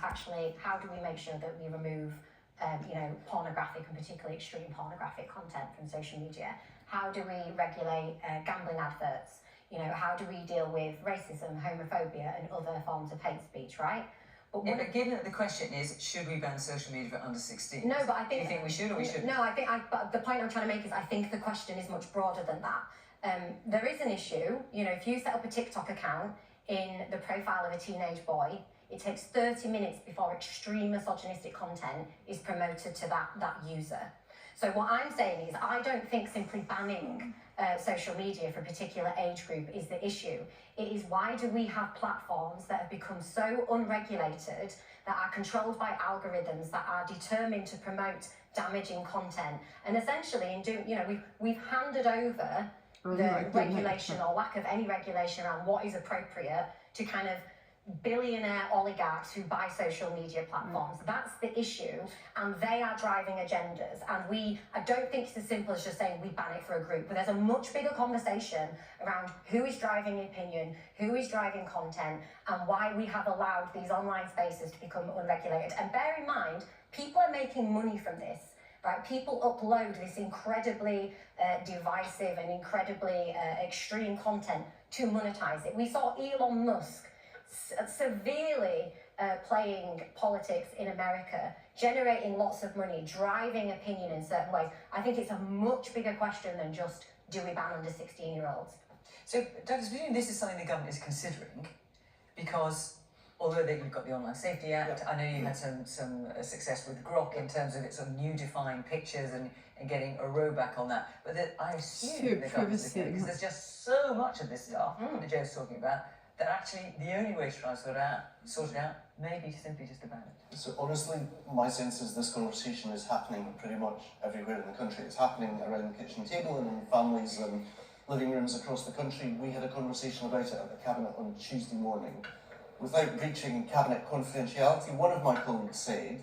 actually, how do we make sure that we remove pornographic and particularly extreme pornographic content from social media? How do we regulate gambling adverts? How do we deal with racism, homophobia, and other forms of hate speech, right? But given that the question is, should we ban social media for under 16? No, but I think... Do you think we should or we shouldn't? No, but the point I'm trying to make is I think the question is much broader than that. There is an issue, if you set up a TikTok account in the profile of a teenage boy, it takes 30 minutes before extreme misogynistic content is promoted to that user. So what I'm saying is I don't think simply banning social media for a particular age group is the issue. It is, why do we have platforms that have become so unregulated, that are controlled by algorithms, that are determined to promote damaging content? And essentially, we've handed over the regulation or lack of any regulation around what is appropriate to kind of billionaire oligarchs who buy social media platforms. That's the issue, and they are driving agendas. And I don't think it's as simple as just saying we ban it for a group, but there's a much bigger conversation around who is driving opinion, who is driving content, and why we have allowed these online spaces to become unregulated. And bear in mind, people are making money from this. Right? People upload this incredibly divisive and incredibly extreme content to monetize it. We saw Elon Musk severely playing politics in America, generating lots of money, driving opinion in certain ways. I think it's a much bigger question than just, do we ban under 16-year-olds? So, Douglas, presumably this is something the government is considering, because although you've got the Online Safety Act, I know you had some success with Grok in terms of its sort of new defined pictures and getting a rollback on that. But I assume the government's looking at it, because there's just so much of this stuff that Joe's talking about, that actually the only way to try and sort it out may be simply just to ban it. So honestly, my sense is this conversation is happening pretty much everywhere in the country. It's happening around the kitchen table and in families and living rooms across the country. We had a conversation about it at the Cabinet on Tuesday morning. Without breaching Cabinet confidentiality, one of my colleagues said,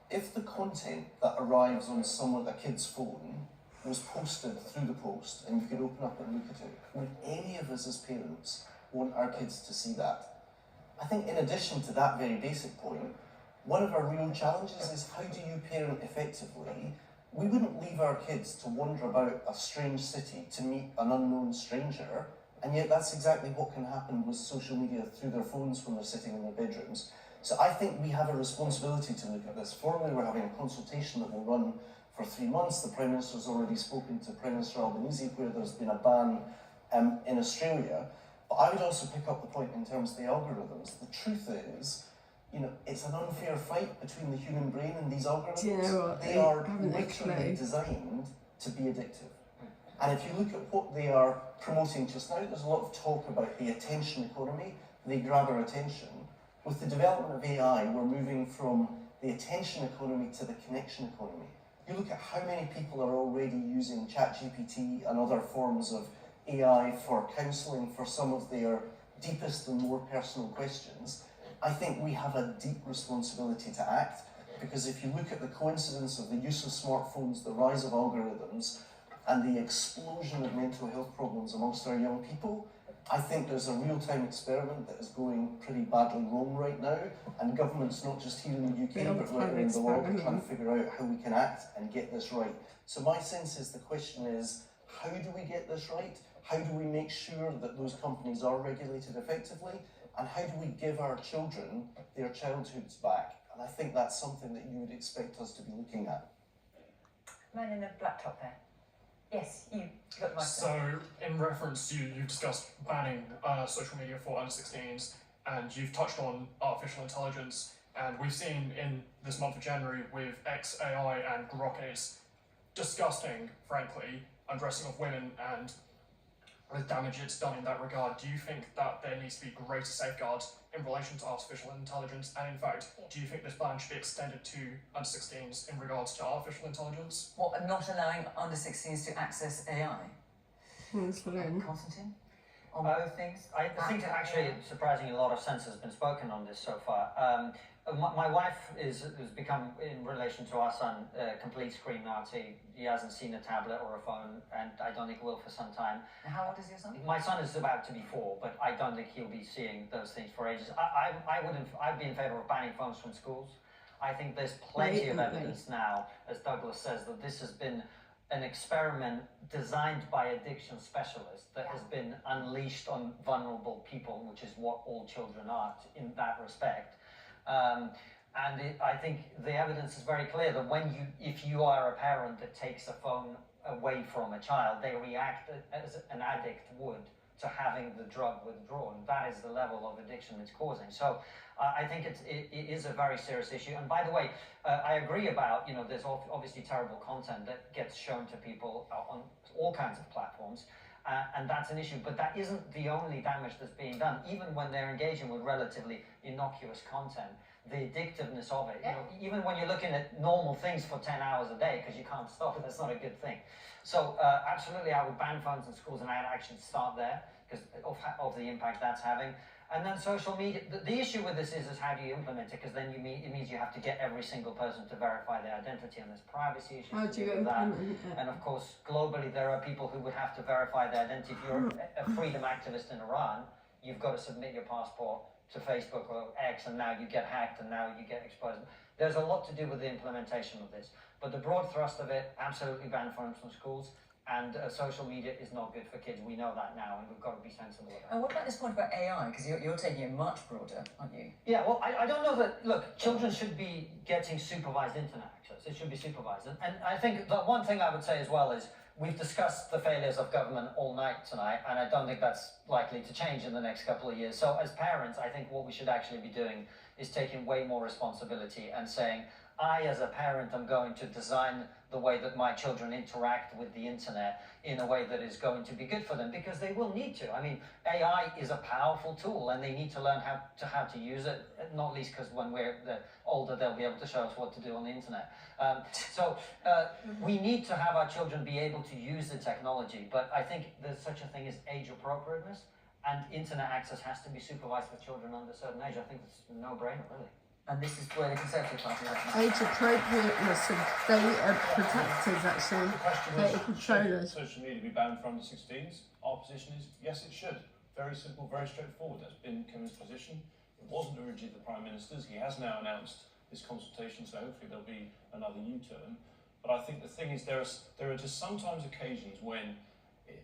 if the content that arrives on a kid's phone was posted through the post and you could open up and look at it, would any of us as parents want our kids to see that? I think in addition to that very basic point, one of our real challenges is, how do you parent effectively? We wouldn't leave our kids to wander about a strange city to meet an unknown stranger, and yet that's exactly what can happen with social media through their phones when they're sitting in their bedrooms. So I think we have a responsibility to look at this. Formally, we're having a consultation that will run for 3 months. The Prime Minister's already spoken to Prime Minister Albanese, where there's been a ban in Australia. But I would also pick up the point in terms of the algorithms. The truth is, it's an unfair fight between the human brain and these algorithms. Do you know what? They are literally designed to be addictive. And if you look at what they are promoting just now, there's a lot of talk about the attention economy. They grab our attention. With the development of AI, we're moving from the attention economy to the connection economy. You look at how many people are already using ChatGPT and other forms of AI for counselling for some of their deepest and more personal questions. I think we have a deep responsibility to act, because if you look at the coincidence of the use of smartphones, the rise of algorithms, and the explosion of mental health problems amongst our young people, I think there's a real-time experiment that is going pretty badly wrong right now, and governments, not just here in the UK, but right around the world, are trying to figure out how we can act and get this right. So my sense is the question is, how do we get this right? How do we make sure that those companies are regulated effectively? And how do we give our children their childhoods back? And I think that's something that you would expect us to be looking at. Man in the black top there. Yes, you got my So, in reference to you've discussed banning social media for under 16s, and you've touched on artificial intelligence, and we've seen in this month of January with XAI and Grok, and it's disgusting, frankly, undressing of women and the damage it's done in that regard. Do you think that there needs to be greater safeguards in relation to artificial intelligence? And in fact, do you think this ban should be extended to under 16s in regards to artificial intelligence? What, and not allowing under 16s to access AI? Constantine? On both things? I think actually, surprisingly, a lot of sense has been spoken on this so far. my wife has become, in relation to our son, a complete screen Nazi. He hasn't seen a tablet or a phone, and I don't think will for some time. And how old is your son? My son is about to be 4, but I don't think he'll be seeing those things for ages. I'd be in favour of banning phones from schools. I think there's plenty of evidence now, as Douglas says, that this has been an experiment designed by addiction specialists that has been unleashed on vulnerable people, which is what all children are in that respect. I think the evidence is very clear that if you are a parent that takes a phone away from a child, they react as an addict would to having the drug withdrawn. That is the level of addiction it's causing. So I think it is a very serious issue. And by the way, I agree about, there's obviously terrible content that gets shown to people on all kinds of platforms. And that's an issue, but that isn't the only damage that's being done. Even when they're engaging with relatively innocuous content, the addictiveness of it, even when you're looking at normal things for 10 hours a day because you can't stop it, that's not a good thing. So absolutely, I would ban phones in schools, and I'd actually start there because of the impact that's having. And then social media, the issue with this is how do you implement it? Because then it means you have to get every single person to verify their identity, and there's privacy issues. How do you with that. implement it? And of course, globally, there are people who would have to verify their identity. If you're a freedom activist in Iran, you've got to submit your passport to Facebook or X, and now you get hacked, and now you get exposed. There's a lot to do with the implementation of this. But the broad thrust of it, absolutely ban phones from schools. And social media is not good for kids. We know that now, and we've got to be sensible about it. And what about this point about AI? Because you're taking it much broader, aren't you? Yeah, well, I don't know that, look, children should be getting supervised internet access. It should be supervised. And I think the one thing I would say as well is we've discussed the failures of government all night tonight, and I don't think that's likely to change in the next couple of years. So as parents, I think what we should actually be doing is taking way more responsibility and saying, I, as a parent, am going to design the way that my children interact with the internet in a way that is going to be good for them, because they will need to. I mean, AI is a powerful tool, and they need to learn how to use it, not least because when we're older, they'll be able to show us what to do on the internet. So we need to have our children be able to use the technology, but I think there's such a thing as age appropriateness, and internet access has to be supervised for children under a certain age. I think it's a no-brainer, really. And this is where the Conservative Party is at. Age appropriateness of data protectors, actually. The question Data was, controllers. should social media be banned for under 16s? Our position is, yes, it should. Very simple, very straightforward. That's been Kevin's position. It wasn't originally the Prime Minister's. He has now announced this consultation, so hopefully there'll be another U-turn. But I think the thing is, there are just sometimes occasions when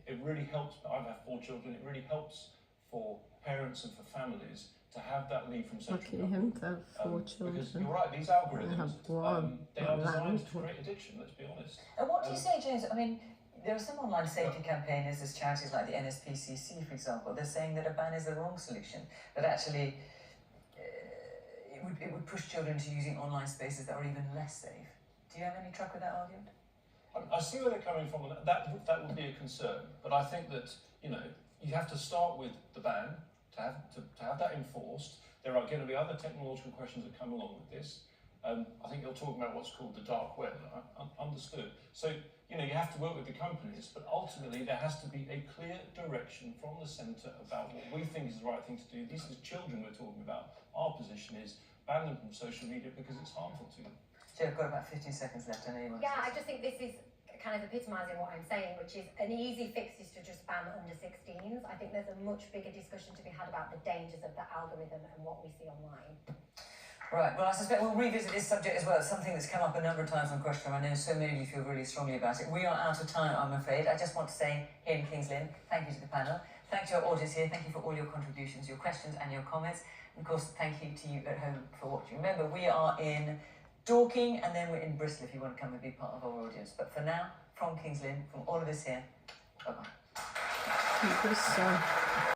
it really helps. I've had 4 children. It really helps for parents and for families to have that leave from central Lucky government. him to have 4 Because children. you're right, these I algorithms, have one, they are not designed that. to create addiction, let's be honest. And what do you say, James? I mean, there are some online safety campaigners, there's charities like the NSPCC, for example, they're saying that a ban is the wrong solution, that actually it would push children into using online spaces that are even less safe. Do you have any truck with that argument? I see where they're coming from, and that would be a concern. But I think that you have to start with the ban to have that enforced. There are going to be other technological questions that come along with this. I think you're talking about what's called the dark web. Understood. So you have to work with the companies, but ultimately there has to be a clear direction from the centre about what we think is the right thing to do. These are children we're talking about. Our position is ban them from social media because it's harmful to them. Joe, I've got about 15 seconds left. I know you want to Yeah, say I just think this is kind of epitomising what I'm saying, which is an easy fix is to just ban under 16s. I think there's a much bigger discussion to be had about the dangers of the algorithm and what we see online. Right, well, I suspect we'll revisit this subject as well. It's something that's come up a number of times on Question Time. I know so many of you feel really strongly about it. We are out of time, I'm afraid. I just want to say here in King's Lynn, thank you to the panel. Thank you to our audience here. Thank you for all your contributions, your questions and your comments. And of course, thank you to you at home for watching. Remember, we are in Dorking and then we're in Bristol if you want to come and be part of our audience. But for now, from King's Lynn, from all of us here, bye-bye. Bristol.